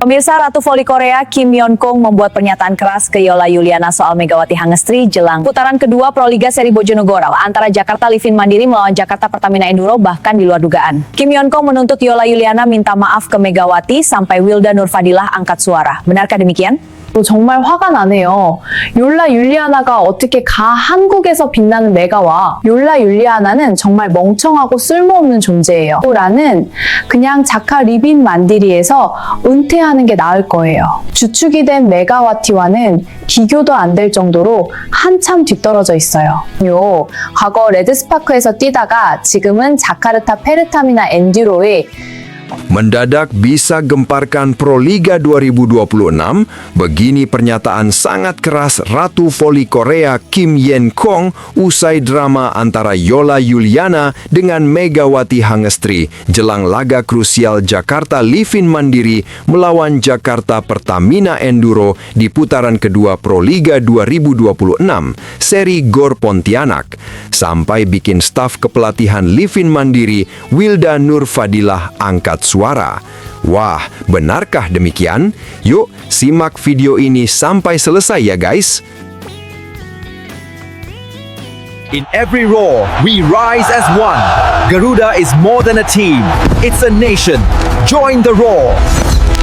Pemirsa, Ratu Voli Korea Kim Yeon-kung membuat pernyataan keras ke Yola Yuliana soal Megawati Hangestri jelang putaran kedua Proliga Seri Bojonegoro antara Jakarta Livin Mandiri melawan Jakarta Pertamina Enduro bahkan di luar dugaan. Kim Yeon-kung menuntut Yola Yuliana minta maaf ke Megawati sampai Wilda Nurfadilah angkat suara. Benarkah demikian? 정말 화가 나네요. 욜라 율리아나가 어떻게 한국에서 빛나는 메가와 욜라 율리아나는 정말 멍청하고 쓸모없는 존재예요. 라는 그냥 자카 리빈 만디리에서 은퇴하는 게 나을 거예요. 주축이 된 메가와티와는 비교도 안 될 정도로 한참 뒤떨어져 있어요. 과거 레드스파크에서 뛰다가 지금은 자카르타 페르타미나 엔듀로의 Mendadak bisa gemparkan Proliga 2026, begini pernyataan sangat keras Ratu Voli Korea Kim Yeon-kung usai drama antara Yola Yuliana dengan Megawati Hangestri jelang laga krusial Jakarta Livin Mandiri melawan Jakarta Pertamina Enduro di putaran kedua Proliga 2026 seri Gor Pontianak, sampai bikin staf kepelatihan Livin Mandiri Wilda Nurfadilah angkat suara. Wah, benarkah demikian? Yuk, simak video ini sampai selesai ya guys. In every roar, we rise as one. Garuda is more than a team. It's a nation. Join the roar.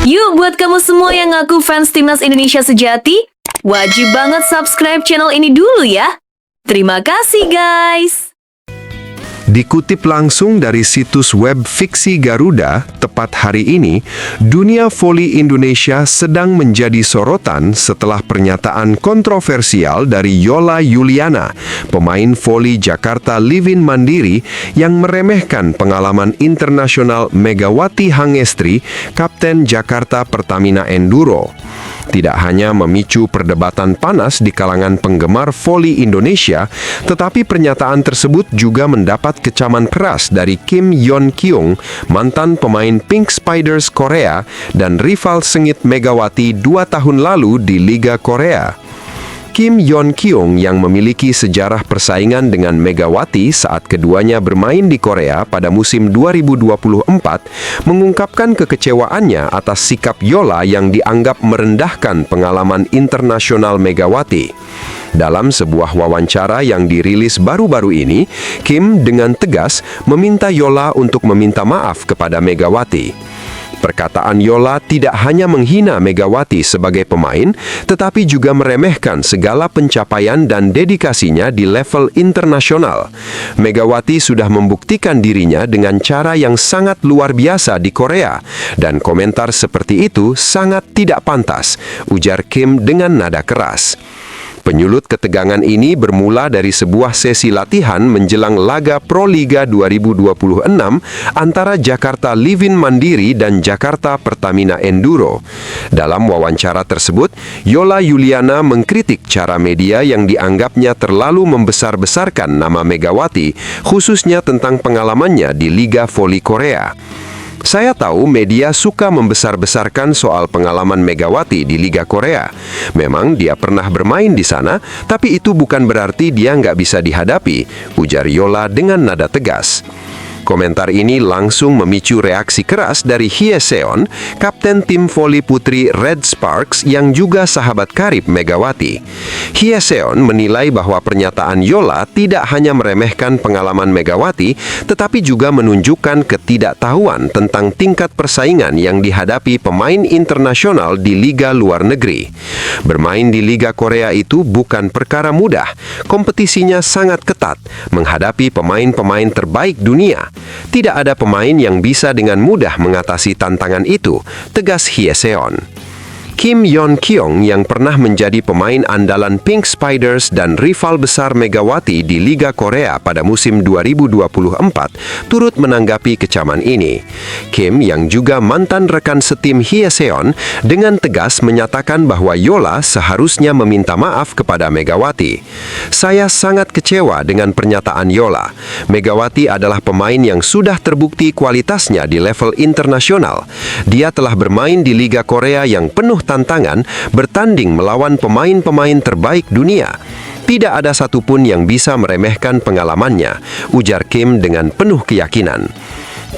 Yuk, buat kamu semua yang ngaku fans Timnas Indonesia sejati, wajib banget subscribe channel ini dulu ya. Terima kasih guys. Dikutip langsung dari situs web Fiksi Garuda, tepat hari ini, dunia voli Indonesia sedang menjadi sorotan setelah pernyataan kontroversial dari Yola Yuliana, pemain voli Jakarta Livin Mandiri yang meremehkan pengalaman internasional Megawati Hangestri, Kapten Jakarta Pertamina Enduro. Tidak hanya memicu perdebatan panas di kalangan penggemar voli Indonesia, tetapi pernyataan tersebut juga mendapat kecaman keras dari Kim Yeon-kyung, mantan pemain Pink Spiders Korea dan rival sengit Megawati 2 tahun lalu di Liga Korea. Kim Yeon-kyung yang memiliki sejarah persaingan dengan Megawati saat keduanya bermain di Korea pada musim 2024 mengungkapkan kekecewaannya atas sikap Yola yang dianggap merendahkan pengalaman internasional Megawati. Dalam sebuah wawancara yang dirilis baru-baru ini, Kim dengan tegas meminta Yola untuk meminta maaf kepada Megawati. Perkataan Yola tidak hanya menghina Megawati sebagai pemain, tetapi juga meremehkan segala pencapaian dan dedikasinya di level internasional. Megawati sudah membuktikan dirinya dengan cara yang sangat luar biasa di Korea, dan komentar seperti itu sangat tidak pantas, ujar Kim dengan nada keras. Penyulut ketegangan ini bermula dari sebuah sesi latihan menjelang laga Proliga 2026 antara Jakarta Livin Mandiri dan Jakarta Pertamina Enduro. Dalam wawancara tersebut, Yola Yuliana mengkritik cara media yang dianggapnya terlalu membesar-besarkan nama Megawati, khususnya tentang pengalamannya di Liga Voli Korea. Saya tahu media suka membesar-besarkan soal pengalaman Megawati di Liga Korea. Memang dia pernah bermain di sana, tapi itu bukan berarti dia nggak bisa dihadapi, ujar Yola dengan nada tegas. Komentar ini langsung memicu reaksi keras dari Hye Seon, kapten tim voli putri Red Sparks yang juga sahabat karib Megawati. Hye Seon menilai bahwa pernyataan Yola tidak hanya meremehkan pengalaman Megawati, tetapi juga menunjukkan ketidaktahuan tentang tingkat persaingan yang dihadapi pemain internasional di liga luar negeri. Bermain di Liga Korea itu bukan perkara mudah. Kompetisinya sangat ketat, menghadapi pemain-pemain terbaik dunia. Tidak ada pemain yang bisa dengan mudah mengatasi tantangan itu, tegas Hye Seon. Kim Yeon-kyung yang pernah menjadi pemain andalan Pink Spiders dan rival besar Megawati di Liga Korea pada musim 2024 turut menanggapi kecaman ini. Kim yang juga mantan rekan setim Hye Seon dengan tegas menyatakan bahwa Yola seharusnya meminta maaf kepada Megawati. Saya sangat kecewa dengan pernyataan Yola. Megawati adalah pemain yang sudah terbukti kualitasnya di level internasional. Dia telah bermain di Liga Korea yang penuh tantangan, bertanding melawan pemain-pemain terbaik dunia. Tidak ada satupun yang bisa meremehkan pengalamannya, ujar Kim dengan penuh keyakinan.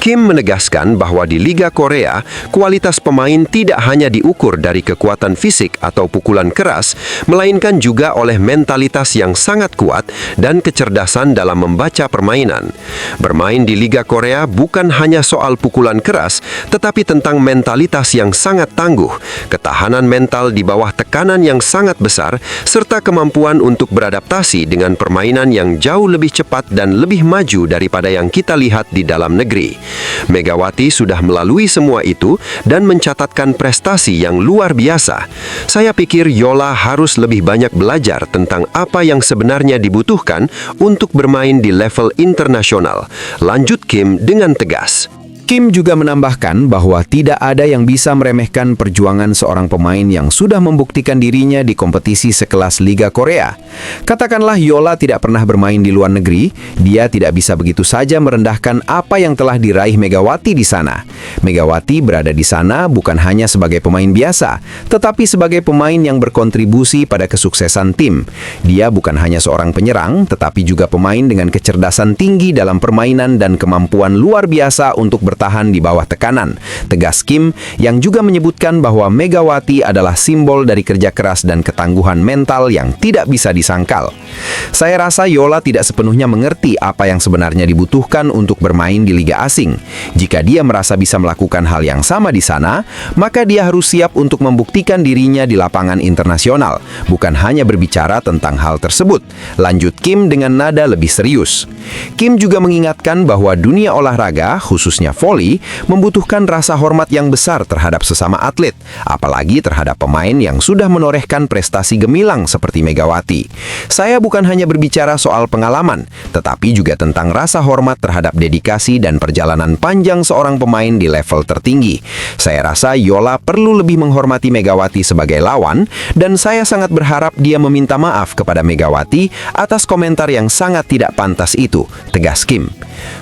Kim menegaskan bahwa di Liga Korea, kualitas pemain tidak hanya diukur dari kekuatan fisik atau pukulan keras, melainkan juga oleh mentalitas yang sangat kuat dan kecerdasan dalam membaca permainan. Bermain di Liga Korea bukan hanya soal pukulan keras, tetapi tentang mentalitas yang sangat tangguh, ketahanan mental di bawah tekanan yang sangat besar, serta kemampuan untuk beradaptasi dengan permainan yang jauh lebih cepat dan lebih maju daripada yang kita lihat di dalam negeri. Megawati sudah melalui semua itu dan mencatatkan prestasi yang luar biasa. Saya pikir Yola harus lebih banyak belajar tentang apa yang sebenarnya dibutuhkan untuk bermain di level internasional. Lanjut Kim dengan tegas. Kim juga menambahkan bahwa tidak ada yang bisa meremehkan perjuangan seorang pemain yang sudah membuktikan dirinya di kompetisi sekelas Liga Korea. Katakanlah Yola tidak pernah bermain di luar negeri, dia tidak bisa begitu saja merendahkan apa yang telah diraih Megawati di sana. Megawati berada di sana bukan hanya sebagai pemain biasa, tetapi sebagai pemain yang berkontribusi pada kesuksesan tim. Dia bukan hanya seorang penyerang, tetapi juga pemain dengan kecerdasan tinggi dalam permainan dan kemampuan luar biasa untuk bertahan di bawah tekanan, tegas Kim, yang juga menyebutkan bahwa Megawati adalah simbol dari kerja keras dan ketangguhan mental yang tidak bisa disangkal. Saya rasa Yola tidak sepenuhnya mengerti apa yang sebenarnya dibutuhkan untuk bermain di liga asing. Jika dia merasa bisa melakukan hal yang sama di sana, maka dia harus siap untuk membuktikan dirinya di lapangan internasional, bukan hanya berbicara tentang hal tersebut. Lanjut Kim dengan nada lebih serius. Kim juga mengingatkan bahwa dunia olahraga, khususnya voli, membutuhkan rasa hormat yang besar terhadap sesama atlet, apalagi terhadap pemain yang sudah menorehkan prestasi gemilang seperti Megawati. Saya bukan hanya berbicara soal pengalaman, tetapi juga tentang rasa hormat terhadap dedikasi dan perjalanan panjang seorang pemain di level tertinggi. Saya rasa Yola perlu lebih menghormati Megawati sebagai lawan, dan saya sangat berharap dia meminta maaf kepada Megawati atas komentar yang sangat tidak pantas itu, tegas Kim.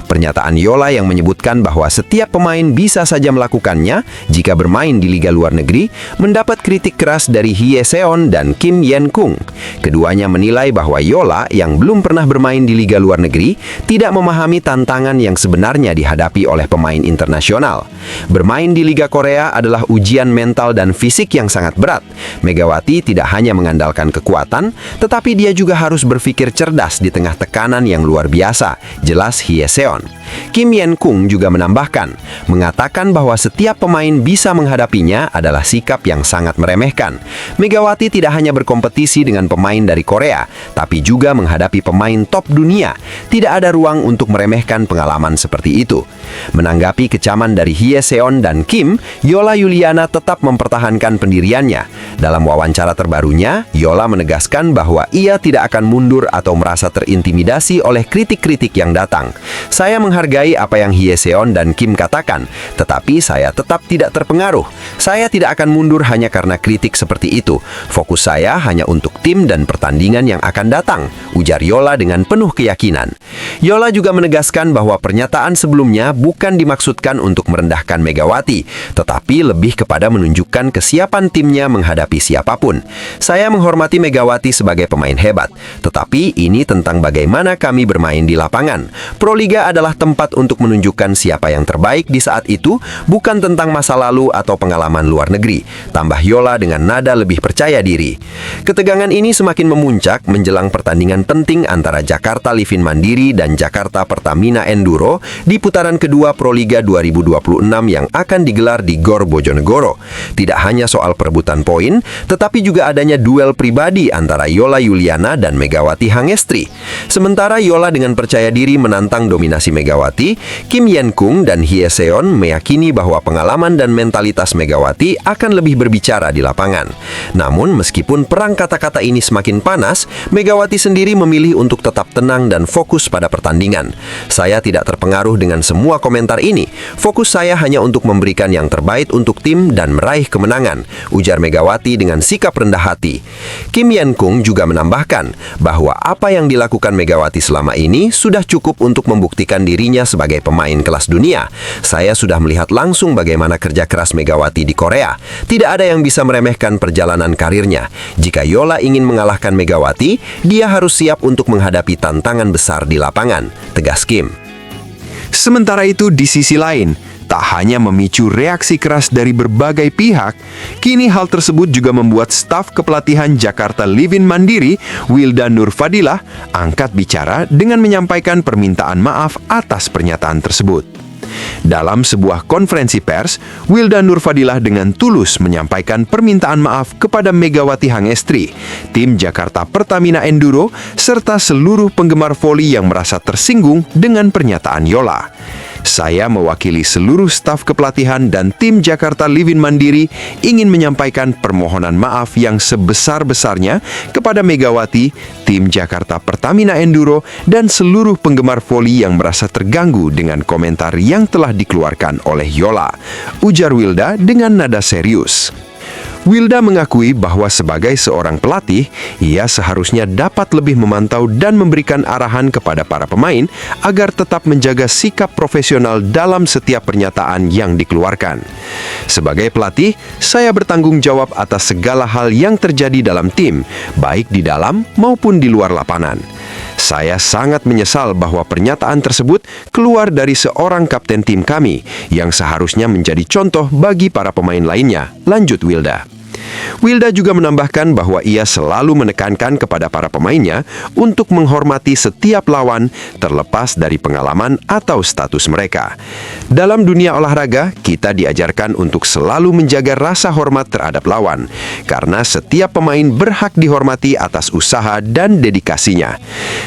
Pernyataan Yola yang menyebutkan bahwa setiap pemain bisa saja melakukannya jika bermain di liga luar negeri mendapat kritik keras dari Hye Seon dan Kim Yen Kung. Keduanya menilai bahwa Yola yang belum pernah bermain di liga luar negeri tidak memahami tantangan yang sebenarnya dihadapi oleh pemain internasional. Bermain di Liga Korea adalah ujian mental dan fisik yang sangat berat. Megawati tidak hanya mengandalkan kekuatan, tetapi dia juga harus berpikir cerdas di tengah tekanan yang luar biasa, jelas Hye Seon. Kim Yen Kung juga menambahkan, mengatakan bahwa setiap pemain bisa menghadapinya adalah sikap yang sangat meremehkan. Megawati tidak hanya berkompetisi dengan pemain dari Korea, tapi juga menghadapi pemain top dunia. Tidak ada ruang untuk meremehkan pengalaman seperti itu. Menanggapi kecaman dari Hye Seon dan Kim, Yola Yuliana tetap mempertahankan pendiriannya. Dalam wawancara terbarunya, Yola menegaskan bahwa ia tidak akan mundur atau merasa terintimidasi oleh kritik-kritik yang datang. Saya menghargai apa yang Hye Seon dan Kim katakan, tetapi saya tetap tidak terpengaruh. Saya tidak akan mundur hanya karena kritik seperti itu. Fokus saya hanya untuk tim dan pertandingan yang akan datang, ujar Yola dengan penuh keyakinan. Yola juga menegaskan bahwa pernyataan sebelumnya bukan dimaksudkan untuk merendahkan Megawati, tetapi lebih kepada menunjukkan kesiapan timnya menghadapi siapapun. Saya menghormati Megawati sebagai pemain hebat, tetapi ini tentang bagaimana kami bermain di lapangan. Proliga adalah tempat untuk menunjukkan siapa yang terbaik di saat itu, bukan tentang masa lalu atau pengalaman luar negeri, tambah Yola dengan nada lebih percaya diri. Ketegangan ini semakin memuncak menjelang pertandingan penting antara Jakarta Livin Mandiri dan Jakarta Pertamina Enduro di putaran kedua Proliga 2026 yang akan digelar di Gor Bojonegoro. Tidak hanya soal perebutan poin, tetapi juga adanya duel pribadi antara Yola Yuliana dan Megawati Hangestri. Sementara Yola dengan percaya diri menantang dominasi Megawati, Kim Yen Kung dan Hye Seon meyakini bahwa pengalaman dan mentalitas Megawati akan lebih berbicara di lapangan. Namun, meskipun perang kata-kata ini semakin panas, Megawati sendiri memilih untuk tetap tenang dan fokus pada pertandingan. Saya tidak terpengaruh dengan semua komentar ini. Fokus saya hanya untuk memberikan yang terbaik untuk tim dan meraih kemenangan, ujar Megawati dengan sikap rendah hati. Kim Yen Kung juga menambahkan bahwa apa yang dilakukan Megawati selama ini sudah cukup untuk membuktikan dirinya sebagai pemain kelas dunia. Saya sudah melihat langsung bagaimana kerja keras Megawati di Korea. Tidak ada yang bisa meremehkan perjalanan karirnya. Jika Yola ingin mengalahkan Megawati, dia harus siap untuk menghadapi tantangan besar di lapangan, tegas Kim. Sementara itu di sisi lain, tak hanya memicu reaksi keras dari berbagai pihak, kini hal tersebut juga membuat staf kepelatihan Jakarta Livin Mandiri, Wilda Nurfadilah, angkat bicara dengan menyampaikan permintaan maaf atas pernyataan tersebut. Dalam sebuah konferensi pers, Wilda Nurfadilah dengan tulus menyampaikan permintaan maaf kepada Megawati Hangestri, tim Jakarta Pertamina Enduro, serta seluruh penggemar voli yang merasa tersinggung dengan pernyataan Yola. Saya mewakili seluruh staf kepelatihan dan tim Jakarta Livin Mandiri ingin menyampaikan permohonan maaf yang sebesar-besarnya kepada Megawati, tim Jakarta Pertamina Enduro, dan seluruh penggemar voli yang merasa terganggu dengan komentar yang telah dikeluarkan oleh Yola, ujar Wilda dengan nada serius. Wilda mengakui bahwa sebagai seorang pelatih, ia seharusnya dapat lebih memantau dan memberikan arahan kepada para pemain agar tetap menjaga sikap profesional dalam setiap pernyataan yang dikeluarkan. Sebagai pelatih, saya bertanggung jawab atas segala hal yang terjadi dalam tim, baik di dalam maupun di luar lapangan. Saya sangat menyesal bahwa pernyataan tersebut keluar dari seorang kapten tim kami yang seharusnya menjadi contoh bagi para pemain lainnya, lanjut Wilda. Wilda juga menambahkan bahwa ia selalu menekankan kepada para pemainnya untuk menghormati setiap lawan terlepas dari pengalaman atau status mereka. Dalam dunia olahraga, kita diajarkan untuk selalu menjaga rasa hormat terhadap lawan, karena setiap pemain berhak dihormati atas usaha dan dedikasinya.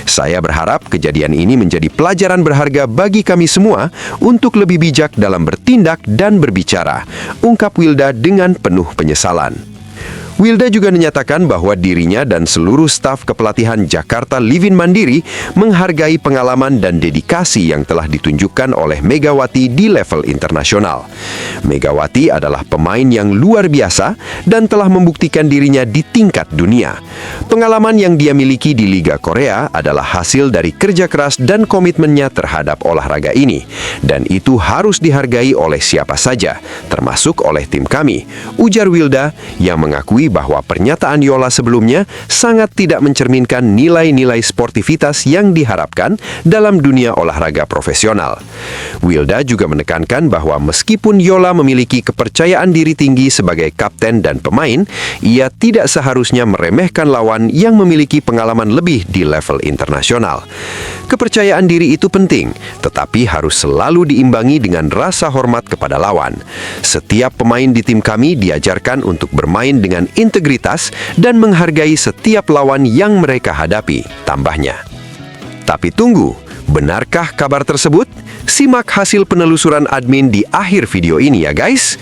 Saya berharap kejadian ini menjadi pelajaran berharga bagi kami semua untuk lebih bijak dalam bertindak dan berbicara, ungkap Wilda dengan penuh penyesalan. Wilda juga menyatakan bahwa dirinya dan seluruh staf kepelatihan Jakarta Livin Mandiri menghargai pengalaman dan dedikasi yang telah ditunjukkan oleh Megawati di level internasional. Megawati adalah pemain yang luar biasa dan telah membuktikan dirinya di tingkat dunia. Pengalaman yang dia miliki di Liga Korea adalah hasil dari kerja keras dan komitmennya terhadap olahraga ini, dan itu harus dihargai oleh siapa saja, termasuk oleh tim kami, ujar Wilda yang mengakui bahwa pernyataan Yola sebelumnya sangat tidak mencerminkan nilai-nilai sportivitas yang diharapkan dalam dunia olahraga profesional. Wilda juga menekankan bahwa meskipun Yola memiliki kepercayaan diri tinggi sebagai kapten dan pemain, ia tidak seharusnya meremehkan lawan yang memiliki pengalaman lebih di level internasional. Kepercayaan diri itu penting, tetapi harus selalu diimbangi dengan rasa hormat kepada lawan. Setiap pemain di tim kami diajarkan untuk bermain dengan integritas dan menghargai setiap lawan yang mereka hadapi, tambahnya. Tapi tunggu, benarkah kabar tersebut? Simak hasil penelusuran admin di akhir video ini ya guys.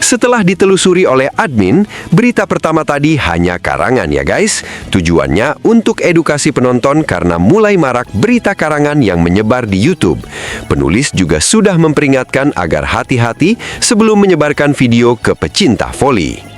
Setelah ditelusuri oleh admin, berita pertama tadi hanya karangan ya guys. Tujuannya untuk edukasi penonton karena mulai marak berita karangan yang menyebar di YouTube. Penulis juga sudah memperingatkan agar hati-hati sebelum menyebarkan video ke pecinta voli.